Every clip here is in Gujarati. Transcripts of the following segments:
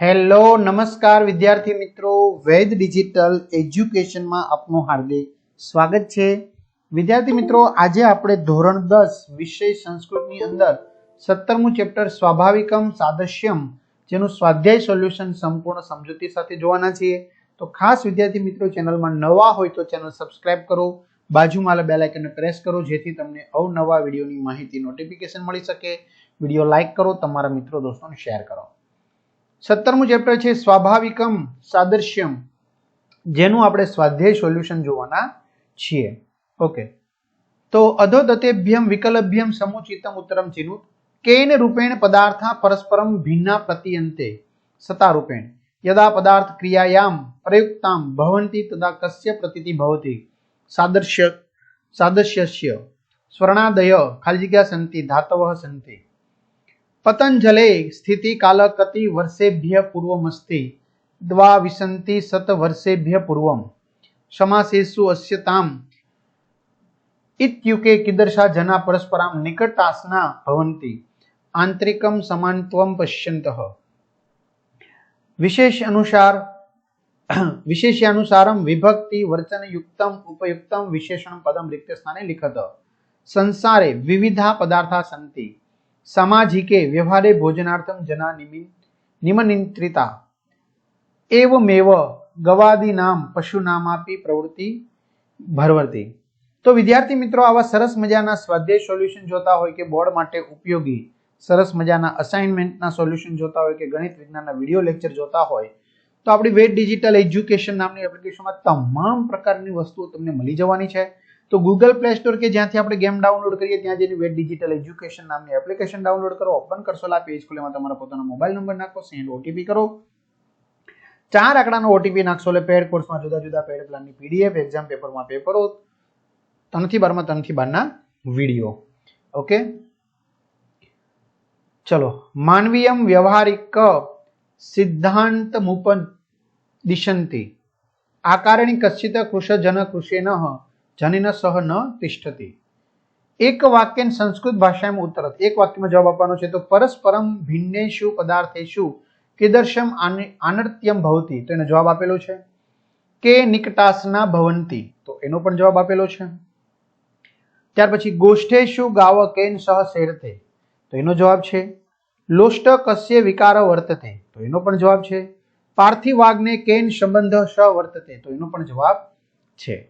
હેલો નમસ્કાર વિદ્યાર્થી મિત્રો, વેદ ડિજિટલ એજ્યુકેશનમાં આપનું હાર્દિક સ્વાગત છે। વિદ્યાર્થી મિત્રો, આજે આપણે ધોરણ 10 વિષય સંસ્કૃતની અંદર 17મું ચેપ્ટર સ્વાભાવિકમ સાદૃશ્યમ જેનું સ્વાધ્યાય સોલ્યુશન સંપૂર્ણ સમજૂતી સાથે જોવાના છીએ। તો ખાસ વિદ્યાર્થી મિત્રો, ચેનલમાં નવા હોય તો ચેનલ સબસ્ક્રાઇબ કરો, બાજુમાં બેલ આઇકનને પ્રેસ કરો જેથી તમને અવનવા વિડીયોની માહિતી નોટિફિકેશન મળી શકે। વિડીયો લાઈક કરો, તમારા મિત્રો દોસ્તોને શેર કરો। 17મું ચેપ્ટર છે સ્વાભાવિકમ સાદૃશ્યમ, જેનું આપણે સ્વાધ્યાય સોલ્યુશન જોવાના છીએ। ઓકે, તો અધોદતેભ્યમ વિકલભ્યમ સમુચિતમ ઉત્તરમ ચિનુત કેન રૂપેણ પદાર્થા પરસ્પરમ ભિન્ના પ્રતીયન્તે સતા રૂપેણ યદા પદાર્થ ક્રિયાયામ પ્રયુક્તામ ભવન્તિ તદા કસ્ય પ્રતીતિ ભવતિ સાદૃશ્યસ્ય સ્વર્ણાદય ખાલી જગ્યા સંતિ ધાતવઃ સંતિ। पतंजले स्थिति काल कति वर्षेभ्य पूर्वमस्ति द्वा विसन्ति शत वर्षेभ्य पूर्वम समासेषु अस्यताम इत्युके कीदृशा जना परस्पराम निकटासना भवन्ति आंतरिकम समानत्वम पश्यन्तः विशेष्यानुसारम विभक्ति वर्चन युक्तम उपयुक्तम विशेषण पदम रिक्त स्थाने लिखत। संसारे विविधा पदार्था सन्ति सामाजिके व्यवहारे भोजनार्थम जना निमनिंत्रिता एवमेव गवादीनाम पशुनामापि प्रवृत्ति भरवर्ती। तो विद्यार्थी मित्रों, आवा सरस मजाना स्वाध्याय सोल्यूशन जोता होय के बोर्ड माटे उपयोगी सरस मजाना असाइनमेंटना सोल्यूशन जोता होय के गणित विज्ञानना विडियो लेक्चर जोता होय तो आपणी वेद डिजिटल एज्युकेशन नामनी एप्लिकेशनमां तमाम प्रकारनी वस्तुओ तमने मळी जवानी छे। तो गूगल प्ले स्टोर के ज्यांथी आपणे गेम डाउनलॉड करीए त्यां जईने वेद डिजिटल एज्युकेशन नामनी एप्लिकेशन डाउनलॉड करो, ओपन करशो, ला पेज खोले में तमारा पोतानो मोबाइल नंबर नाखो, सेंड ओटीपी करो, 4 आंकड़ानो ओटीपी नाखशो એટલે પેડ કોર્સમાં જુદા જુદા પેડ પ્લાનની પીડીએફ, એક્ઝામ પેપરમાં પેપરો, 3 થી 12 માં 3 થી 12 ના વિડિયો। ઓકે, ચલો, માનવીયમ વ્યવહારિક સિદ્ધાંતमुपदिशन्ति आकारेण कश्चित् कृशजन कृशेनः जनेन सह न तिष्ठति। एक वाक्य संस्कृत भाषा में उत्तर, एक वाक्य में जवाब आपવાનો છે। तो परस्परम भिन्नेषु पदार्थेषु कीदृशम अनर्थ्यम भवति, तो एनो जवाब आपेलो છે। के निकटासना भवन्ति, तो एनो पण जवाब आपेलो છે। ત્યાર પછી गोष्ठेषु गाव केन सह सेरते, तो एनो जवाब છે। लोष्ट कस्य विकार वर्तते, तो एनो पण जवाब છે। पार्थिवाग्ने केन संबंध सह वर्तते, तो एनो पण जवाब છે।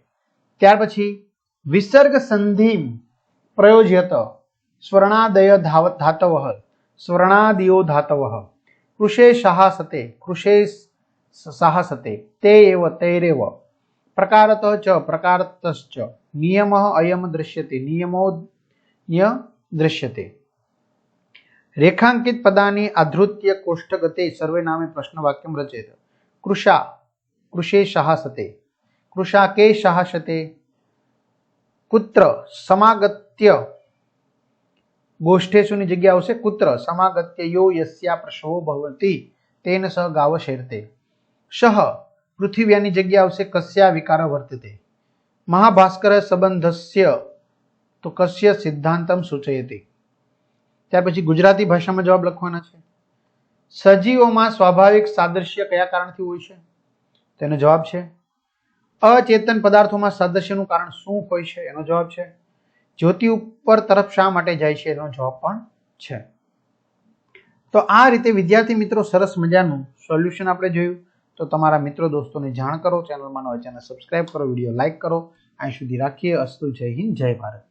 ત્યાર પછી વિસર્ગ સંધિ પ્રયોજ્યત સ્વર્ણાદય ધાતવઃ સ્વર્ણાદિયો ધાતવઃ કૃષે સાહસતે તે એવ તૈરેવ પ્રકારતઃ ચ પ્રકારતશ્ચ નિયમઃ અયમ દૃશ્યતે નિયમોऽન્ય દૃશ્યતે। રેખાંકિત પદાની આધૃત્ય કોષ્ઠગતે સર્વે નામે પ્રશ્નવાક્યમ રચેત। કૃષે સાહસતે कृषा के साहसते कुत्र समागत्य गोष्ठेषु ની જગ્યા આવશે कुत्र समागत्य यो यस्या प्रसवो भवति तेन सह गाव शेरते। सह पृथिव्याની જગ્યા આવશે कस्या विकार वर्तते। महाभास्कर संबंधस्य तो कस्य सिद्धांतम सूचयति। ત્યાર પછી ગુજરાતી ભાષામાં જવાબ લખવાના છે। સજીવોમાં સ્વાભાવિક સાદૃશ્ય કયા કારણથી હોય છે, તેનો જવાબ છે। अचेतन पदार्थों में सादृश्य નું कारण શું હોય છે, એનો જવાબ છે। જ્યોતિ ઉપર તરફ શા માટે જાય છે, એનો જવાબ પણ છે। તો આ રીતે વિદ્યાર્થી મિત્રો સરસ મજાનું સોલ્યુશન આપણે જોયું। તો તમારા મિત્રો દોસ્તોને જાણ કરો, ચેનલમાં નવા ચેનલ સબસ્ક્રાઇબ કરો, વિડિયો લાઈક કરો। અહીં સુધી રાખીએ। અસ્તુ, જય હિન્દ, જય ભારત।